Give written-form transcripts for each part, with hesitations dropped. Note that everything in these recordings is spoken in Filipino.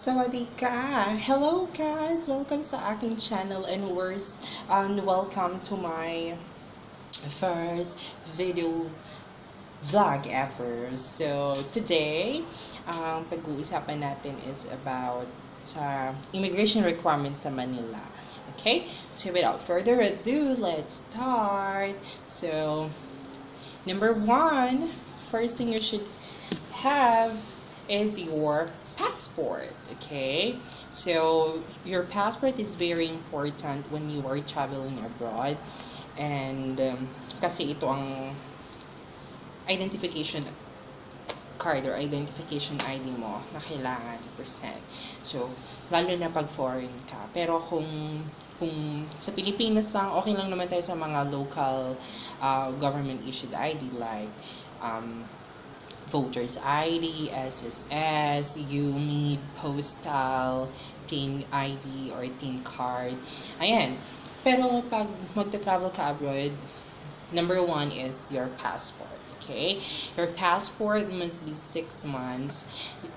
Sawadika! Hello guys! Welcome sa aking channel and welcome to my first video vlog ever. So today, pag-uusapan natin is about sa immigration requirements sa Manila. Okay? So without further ado, let's start. So, number one, first thing you should have is your passport. Okay, so your passport is very important when you are traveling abroad, and kasi ito ang identification card or identification ID mo na kailangan i-present. So lalo na pag foreign ka. Pero kung sa Pilipinas lang, okay lang naman tayo sa mga local government issued ID like Voters ID, SSS, you need postal, TIN ID, or TIN card. Ayan. Pero pag magta-travel ka abroad, number one is your passport. Okay? Your passport must be 6 months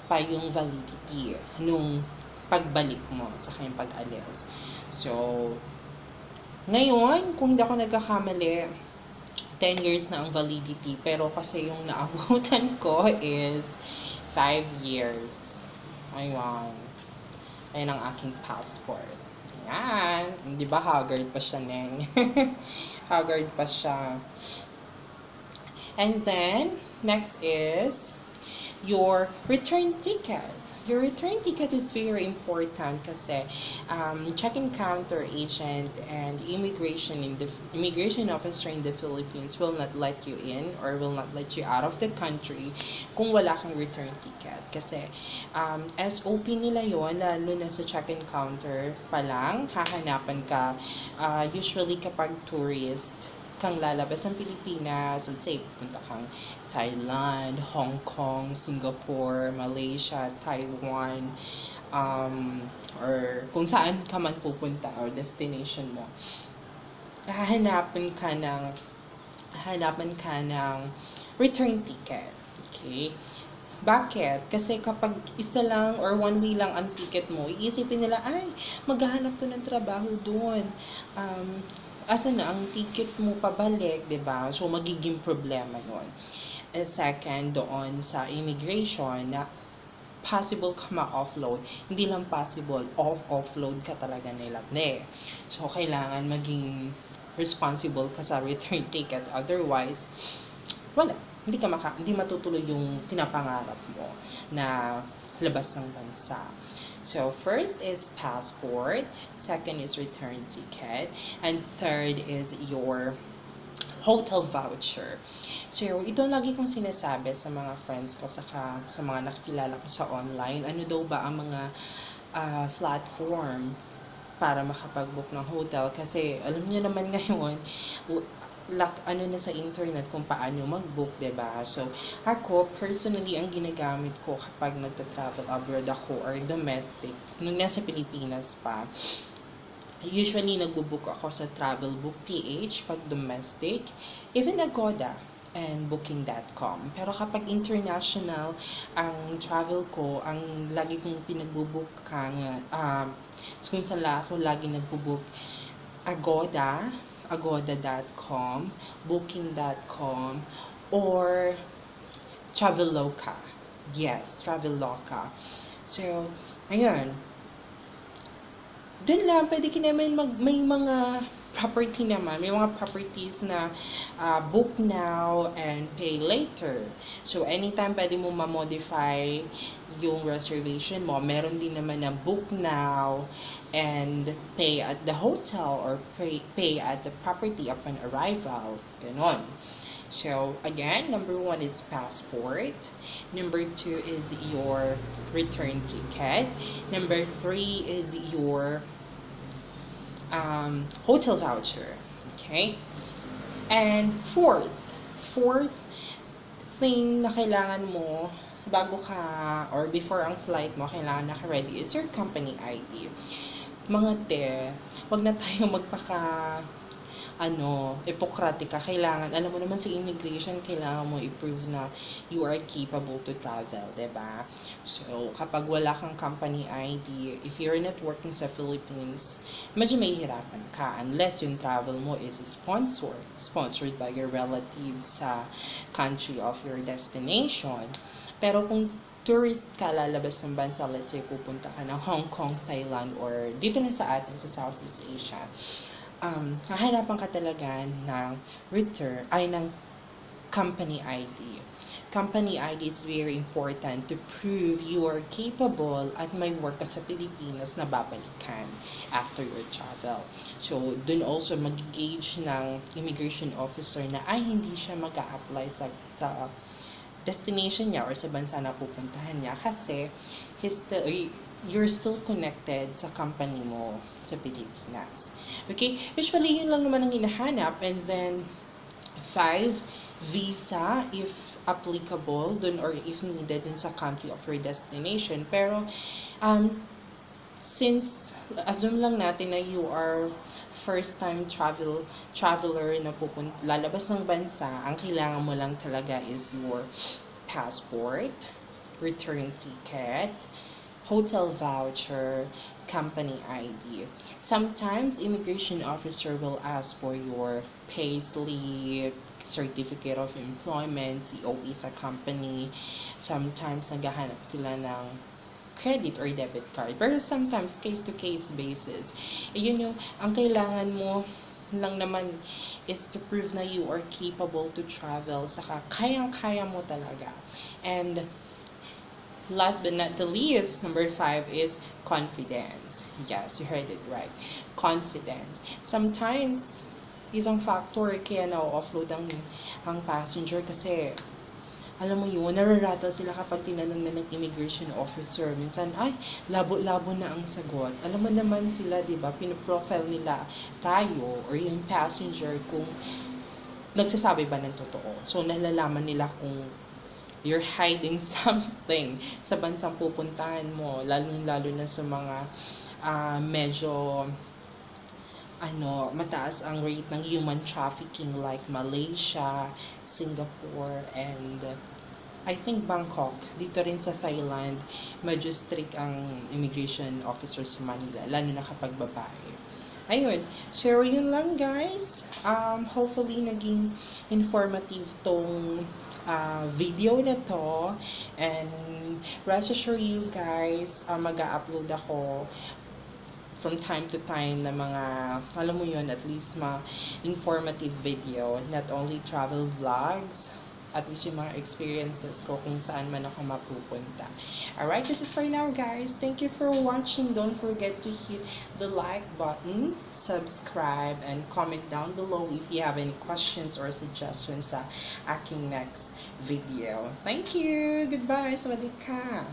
pa yung validity nung pagbalik mo sa kanyang pag-alis. So, ngayon, kung hindi ako nagkakamali, 10 years na ang validity, pero kasi yung naabutan ko is 5 years. Ayun. Ayun ang aking passport. Ayan. Di ba haggard pa siya, Neng? Haggard pa siya. And then, next is your return ticket. Your return ticket is very important kasi check-in counter agent and immigration officer in the Philippines will not let you in or will not let you out of the country kung wala kang return ticket. Kasi SOP nila yon, lalo na sa check-in counter pa lang, hahanapan ka usually kapag tourist kang lalabas ng Pilipinas, let's say, punta kang Thailand, Hong Kong, Singapore, Malaysia, Taiwan, or kung saan ka man pupunta or destination mo, hahanapan ka ng return ticket. Okay? Bakit? Kasi kapag isa lang or one way lang ang ticket mo, iisipin nila, ay, maghahanap to ng trabaho doon. Asa na ang ticket mo pabalik, 'di ba? So magiging problema 'yon. Second, doon sa immigration na possible ka ma-offload. Hindi lang possible, offload ka talaga nila. So kailangan maging responsible ka sa return ticket, otherwise wala, hindi matutuloy yung pinapangarap mo na labas ng bansa. So, first is passport, second is return ticket, and third is your hotel voucher. So, ito lagi kong sinasabi sa mga friends ko, saka sa mga nakikilala ko sa online, ano daw ba ang mga platform para makapag-book ng hotel. Kasi, alam niyo naman ngayon, ano na sa internet kung paano mag-book, 'di ba? So, ako personally ang ginagamit ko kapag nagta-travel abroad ako or domestic, nung nasa Pilipinas pa, usually nagbo-book ako sa Travelbook PH pag domestic, even Agoda and booking.com. Pero kapag international ang travel ko, ang lagi kong pinagbo-book kung saan ako lagi nagbo-book, Agoda.com, Booking.com, or Traveloka. Yes, Traveloka. So, ayun. Doon lang, pwede ka naman may mga property naman. May mga properties na book now and pay later. So, anytime pwede mo ma-modify yung reservation mo. Meron din naman na book now and pay at the hotel or pay at the property upon arrival. Ganon. So, again, number one is passport. Number two is your return ticket. Number three is your hotel voucher. Okay? And fourth thing na kailangan mo bago ka or before ang flight mo, kailangan naka-ready is your company ID. Mga te, wag na tayo epokratika. Kailangan, alam mo naman sa immigration, kailangan mo i-prove na you are capable to travel, 'di ba? So, kapag wala kang company ID, if you're not working sa Philippines, medyo mahihirapan ka unless yung travel mo is sponsored by your relatives sa country of your destination. Pero kung tourist ka, lalabas ng bansa, let's say pupunta ka ng Hong Kong, Thailand, or dito na sa atin sa Southeast Asia, hahanapan ka talaga ng ng company ID. Company ID is very important to prove you are capable at may work ka sa Pilipinas na babalikan after your travel. So, dun also mag-gauge ng immigration officer na ay hindi siya mag-a-apply sa destination niya or sa bansa na pupuntahan niya kasi you're still connected sa company mo sa Pilipinas. Okay? Usually, yun lang naman ang hinahanap. And then, 5, visa if applicable dun or if needed dun sa country of your destination. Pero, since assume lang natin na you are first time traveler na lalabas ng bansa, ang kailangan mo lang talaga is your passport, return ticket, hotel voucher, company ID. Sometimes immigration officer will ask for your payslip, certificate of employment, COE sa company. Sometimes naghahanap sila ng credit or debit card. Pero sometimes case-to-case basis. Yun yung, ang kailangan mo lang naman is to prove na you are capable to travel. Saka kayang-kaya mo talaga. And last but not the least, number 5 is confidence. Yes, you heard it right. Confidence. Sometimes, isang factor kaya na-offload ang passenger kasi alam mo yun, nararattle sila kapag tinanong na ng immigration officer. Minsan, ay, labo-labo na ang sagot. Alam mo naman sila, di ba, pinoprofile nila tayo or yung passenger kung nagsasabi ba ng totoo. So, nalalaman nila kung you're hiding something sa bansang pupuntahan mo, lalo na sa mga medyo mataas ang rate ng human trafficking like Malaysia, Singapore, and I think Bangkok. Dito rin sa Thailand, medyo strict ang immigration officers sa Manila, lalo na kapag babae. Ayun. So, yun lang guys. Hopefully, naging informative tong video na to. And rest assure you guys, mag-a-upload ako from time to time na mga, alam mo yun, at least informative video, not only travel vlogs, at least yung mga experiences ko kung saan man ako mapupunta. Alright, this is for now guys. Thank you for watching. Don't forget to hit the like button, subscribe, and comment down below if you have any questions or suggestions sa aking next video. Thank you! Goodbye! Sawadee ka!